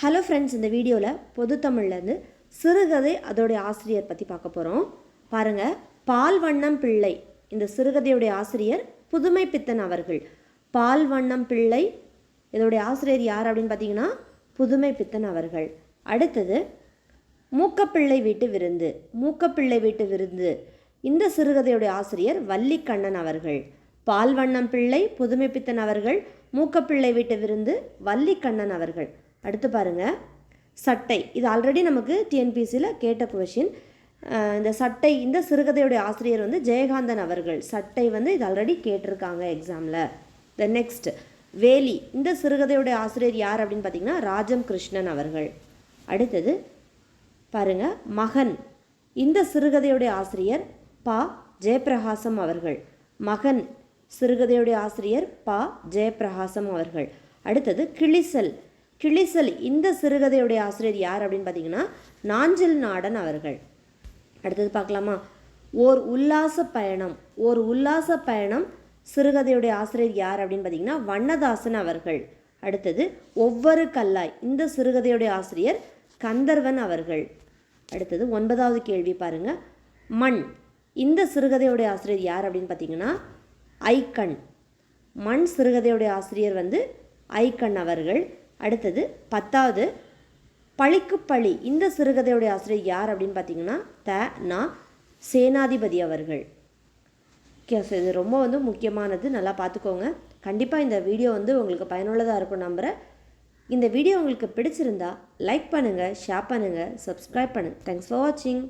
Hello friends, இந்த வீடியோவில் பொது தமிழ்லேருந்து சிறுகதை அதோடைய ஆசிரியர் பற்றி பார்க்க போகிறோம். பாருங்கள், பால்வண்ணம் பிள்ளை இந்த சிறுகதையுடைய ஆசிரியர் புதுமை பித்தன் அவர்கள். பால்வண்ணம் பிள்ளை இதோடைய ஆசிரியர் யார் அப்படின்னு பார்த்தீங்கன்னா புதுமை பித்தன் அவர்கள். அடுத்தது மூக்கப்பிள்ளை வீட்டு விருந்து. மூக்கப்பிள்ளை வீட்டு விருந்து இந்த சிறுகதையுடைய ஆசிரியர் வள்ளிக்கண்ணன் அவர்கள். பால்வண்ணம் பிள்ளை, புதுமை பித்தன் அவர்கள், மூக்கப்பிள்ளை வீட்டு விருந்து வள்ளிக்கண்ணன் அவர்கள். அடுத்து பாருங்கள், சட்டை. இது ஆல்ரெடி நமக்கு டிஎன்பிசியில் கேட்ட கொஷின். இந்த சட்டை இந்த சிறுகதையுடைய ஆசிரியர் வந்து ஜெயகாந்தன் அவர்கள். சட்டை வந்து இது ஆல்ரெடி கேட்டிருக்காங்க எக்ஸாமில். த நெக்ஸ்ட் வேலி. இந்த சிறுகதையுடைய ஆசிரியர் யார் அப்படின்னு பார்த்தீங்கன்னா ராஜம் கிருஷ்ணன் அவர்கள். அடுத்தது பாருங்கள், மகன். இந்த சிறுகதையுடைய ஆசிரியர் பா ஜெயப்பிரகாசம் அவர்கள். மகன் சிறுகதையுடைய ஆசிரியர் பா ஜெயப்பிரகாசம் அவர்கள். அடுத்தது கிளிசல். கிளிசல் இந்த சிறுகதையுடைய ஆசிரியர் யார் அப்படின்னு பார்த்தீங்கன்னா நாஞ்சில் நாடன் அவர்கள். அடுத்தது பார்க்கலாமா, ஓர் உல்லாச பயணம். ஓர் உல்லாச பயணம் சிறுகதையுடைய ஆசிரியர் யார் அப்படின்னு பார்த்தீங்கன்னா வண்ணதாசன் அவர்கள். அடுத்தது ஒவ்வொரு கல்லாய். இந்த சிறுகதையுடைய ஆசிரியர் கந்தர்வன் அவர்கள். அடுத்தது 9வது கேள்வி பாருங்கள், மண். இந்த சிறுகதையுடைய ஆசிரியர் யார் அப்படின்னு பார்த்தீங்கன்னா ஐக்கண். மண் சிறுகதையுடைய ஆசிரியர் வந்து ஐக்கண் அவர்கள். அடுத்தது 10வது பழிக்கு பழி. இந்த சிறுகதையுடைய ஆசிரியர் யார் அப்படின்னு பார்த்தீங்கன்னா நா சேனாதிபதி அவர்கள். ஓகே, ஸோ இது ரொம்ப வந்து முக்கியமானது, நல்லா பார்த்துக்கோங்க. கண்டிப்பாக இந்த வீடியோ வந்து உங்களுக்கு பயனுள்ளதாக இருக்கும் நம்புகிறேன். இந்த வீடியோ உங்களுக்கு பிடிச்சிருந்தா லைக் பண்ணுங்கள், ஷேர் பண்ணுங்கள், சப்ஸ்கிரைப் பண்ணுங்கள். தேங்க்ஸ் ஃபார் வாட்சிங்.